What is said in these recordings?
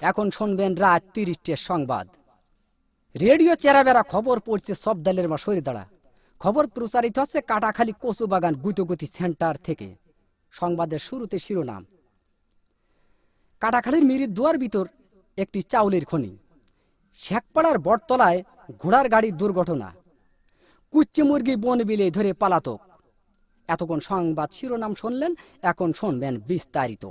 এখন শুনবেন রাত ৩০টার সংবাদ। রেডিও চেরাবেরা খবর পড়ছে সব দলের মা সরে দাঁড়া। খবর প্রচারিত হচ্ছে কাটাখালী কচুবাগান গুতগুতি সেন্টার থেকে। সংবাদের শুরুতে শিরোনাম। কাটাখালীর মিরির দুয়ার ভিতর একটি চাউলের খনি। শেখপাড়ার বটতলায় ঘোড়ার গাড়ির দুর্ঘটনা। কুচ্চে মুরগি বন বিলে ধরে পালাতক। এতক্ষণ সংবাদ শিরোনাম শুনলেন, এখন শুনবেন বিস্তারিত।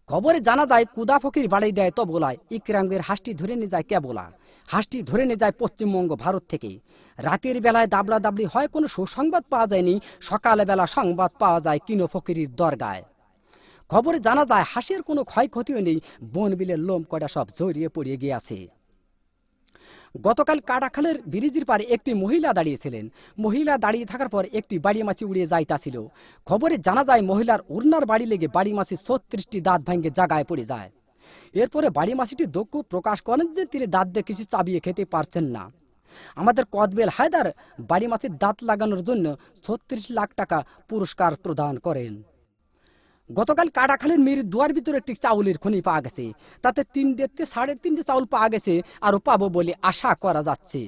খবরে জানা যায় কুদা ফকির বাড়ি দেয় তবলায় ইকরাঙ্গের হাঁসটি ধরে নিয়ে যায় কেবলা। হাঁসটি ধরে নিয়ে যায় পশ্চিমবঙ্গ ভারত থেকে। রাতের বেলায় দাবড়া দাবড়ি হয়, কোনো সুসংবাদ পাওয়া যায়নি। সকালবেলা সংবাদ পাওয়া যায় কিনো ফকিরির দরগায়। খবরে জানা যায় হাঁসের কোনো ক্ষয়ক্ষতিও নেই, বন বিলের লোম কটা সব জড়িয়ে পড়িয়ে গিয়েছে। গতকাল কাটাখালের ব্রিজের পারে একটি মহিলা দাঁড়িয়েছিলেন। মহিলা দাঁড়িয়ে থাকার পর একটি বাড়ি মাছি উড়িয়ে যাইতাছিল। খবরে জানা যায় মহিলার উড়নার বাড়ি লেগে বাড়ি মাছি ৩৬টি দাঁত ভাঙ্গে জায়গায় পড়ে যায়। এরপরে বাড়ি মাছিটি দুঃখ প্রকাশ করেন যে তিনি দাঁত দিয়ে কিছু চাবিয়ে খেতে পারছেন না। আমাদের কদবেল হায়দার বাড়ি মাছির দাঁত লাগানোর জন্য ৩৬ লাখ টাকা পুরস্কার প্রদান করেন। গতকাল কাটাখালীর মিরির দুয়ার ভিতরে একটি চাউলের খনি পাওয়া গেছে। তাতে ৩.৫ চাউল পাওয়া গেছে, আরও পাবো বলে আশা করা যাচ্ছে।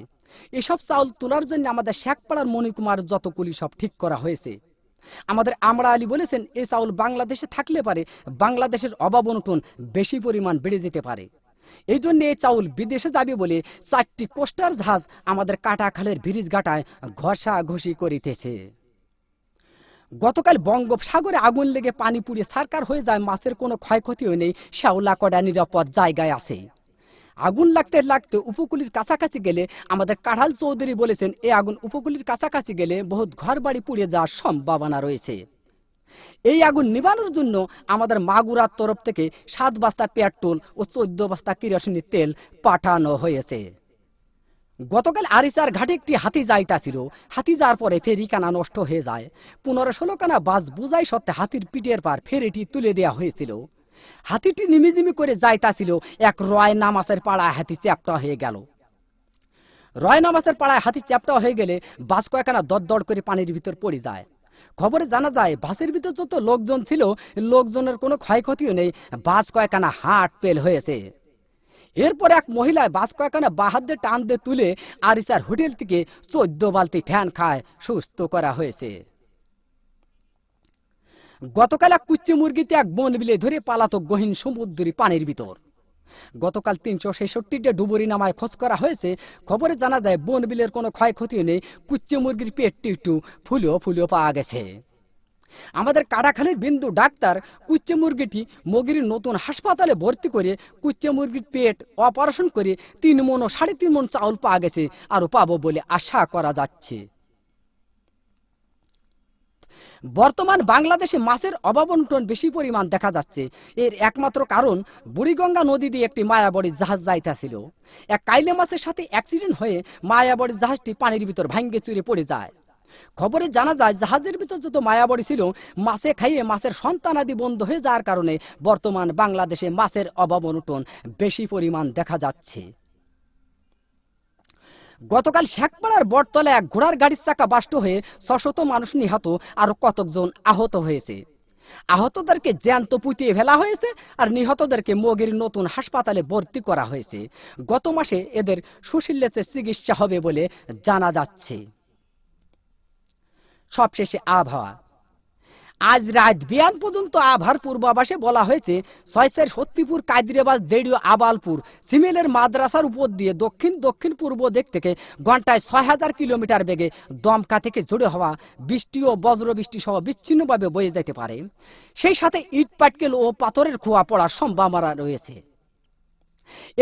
এসব চাউল তোলার জন্য আমাদের শেখপাড়ার মণিকুমার যতগুলি সব ঠিক করা হয়েছে। আমাদের আমরা আলী বলেছেন, এই চাউল বাংলাদেশে থাকলে পারে বাংলাদেশের অভাব অনটন বেশি পরিমাণ বেড়ে যেতে পারে। এই জন্য এই চাউল বিদেশে যাবে বলে ৪টি কোস্টার জাহাজ আমাদের কাটাখালের ব্রিজ ঘাটায় ঘষাঘষি করিতেছে। গতকাল বঙ্গোপসাগরে আগুন লেগে পানি পুড়িয়ে সারকার হয়ে যায়, মাছের কোনো ক্ষয়ক্ষতিও নেই, শ্যাওলা কড়া নিরাপদ জায়গায় আছে। আগুন লাগতে লাগতে উপকূলের কাছাকাছি গেলে আমাদের কাঢ়াল চৌধুরী বলেছেন, এই আগুন উপকূলের কাছাকাছি গেলে বহুত ঘর বাড়ি পুড়িয়ে যাওয়ার সম্ভাবনা রয়েছে। এই আগুন নিবানোর জন্য আমাদের মাগুরার তরফ থেকে ৭ বস্তা পেট্রোল ও ১৪ বস্তা কেরোসিনের তেল পাঠানো হয়েছে। গতকাল আরিচার ঘাটে একটি হাতি যাইতাছিল। হাতি যাওয়ার পরে ফেরিখানা নষ্ট হয়ে যায়। ১৫-১৬ খানা বাস বুঝাই সত্ত্বে হাতির পিঠের পার ফেরিটি তুলে দেওয়া হয়েছিল। হাতিটি নিমিজিমি করে যাইতাছিল, এক রয় নামাজের পাড়ায় হাতি চ্যাপ্টা হয়ে গেল। রয় নামাজের পাড়ায় হাতি চ্যাপ্টা হয়ে গেলে বাস কয়েকখানা দরদর করে পানির ভিতর পড়ে যায়। খবরে জানা যায় বাসের ভিতর যত লোকজন ছিল, লোকজনের কোনো ক্ষয়ক্ষতিও নেই, বাস কয়েকখানা হাট পেল হয়েছে। এরপর এক মহিলায় বাস কয়েকখানা বাহাত দিয়ে টান দিয়ে তুলে আরিচার হোটেল থেকে ১৪ বালতি ফ্যান খায় সুস্থ করা হয়েছে। গতকাল এক কুচ্চে মুরগিতে এক বন বিলে ধরে পালাতক গহীন সমুদ্রী পানির ভিতর। গতকাল ৩৬৬টা ডুবুরি নামায় খোঁজ করা হয়েছে। খবরে জানা যায় বন বিলের কোনো ক্ষয়ক্ষতিও নেই, কুচ্চে মুরগির পেটটি একটু ফুলেও পাওয়া গেছে। আমাদের কাটাখালীর বিন্দু ডাক্তার কুচ্চে মুরগিটি মগির নতুন হাসপাতালে ভর্তি করে কুচ্চে মুরগির পেট অপারেশন করে ৩ মণ ও ৩.৫ মণ চাউল পাওয়া গেছে, আরও পাবো বলে আশা করা যাচ্ছে। বর্তমান বাংলাদেশে মাছের অভাব অনটন বেশি পরিমাণ দেখা যাচ্ছে। এর একমাত্র কারণ বুড়িগঙ্গা নদী দিয়ে একটি মায়াবড়ির জাহাজ যাইতেছিল। এক কাইলে মাছের সাথে অ্যাক্সিডেন্ট হয়ে মায়াবড়ির জাহাজটি পানির ভিতর ভাঙ্গে চুরে পড়ে যায়। খবরে জানা যায় জাহাজের ভিতর যত মায়াবড়ি ছিল, মাছে খাইয়ে মাছের সন্তানাদি বন্ধ হয়ে যাওয়ার কারণে বর্তমান বাংলাদেশে মাছের অভাব অনটন বেশি পরিমাণ দেখা যাচ্ছে। গতকাল শেখপাড়ার বটতলায় এক ঘোড়ার গাড়ির চাকা বাষ্ট হয়ে ৬০০ মানুষ নিহত, আরো কতজন আহত হয়েছে। আহতদেরকে জ্যান্ত পুঁতিয়ে ফেলা হয়েছে, আর নিহতদেরকে মগির নতুন হাসপাতালে ভর্তি করা হয়েছে। গত মাসে এদের সুশীলের চিকিৎসা হবে বলে জানা যাচ্ছে। সবশেষে আবহাওয়া। আজ রাত বিয়ান পর্যন্ত আবহাওয়ার পূর্বাভাসে বলা হয়েছে, ৬ সত্যিপুর, কাদিরাবাজ, দেড়িও, আবালপুর, সিমেলের মাদ্রাসার উপর দিয়ে দক্ষিণ পূর্ব দিক থেকে ঘন্টায় ৬০০০ কিলোমিটার বেগে দমকা থেকে জোরে হওয়া বৃষ্টি ও বজ্রবৃষ্টি সহ বিচ্ছিন্নভাবে বয়ে যেতে পারে। সেই সাথে ইট পাটকেল ও পাথরের খোয়া পড়ার সম্ভাবনা রয়েছে।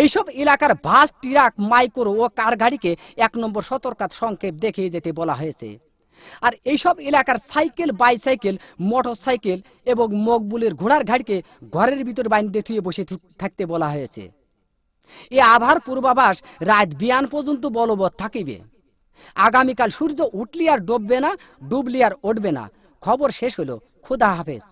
এইসব এলাকার বাস, ট্রাক, মাইক্রো ও কার গাড়িকে ১ নম্বর সতর্কতা সংকেত দেখিয়ে যেতে বলা হয়েছে। আর এইসব এলাকার সাইকেল, বাইসাইকেল, মোটর সাইকেল এবং মকবুলের ঘোড়ার গাড়িকে ঘরের ভিতর বাইন্ধে থুয়ে বসে থাকতে বলা হয়েছে। এই আবহাওয়ার পূর্বাভাস রাত বিয়ান পর্যন্ত বলবৎ থাকিবে। আগামীকাল সূর্য উঠলি আর ডুববে না, ডুবলি আর উঠবে না। খবর শেষ হলো। খুদা হাফেজ।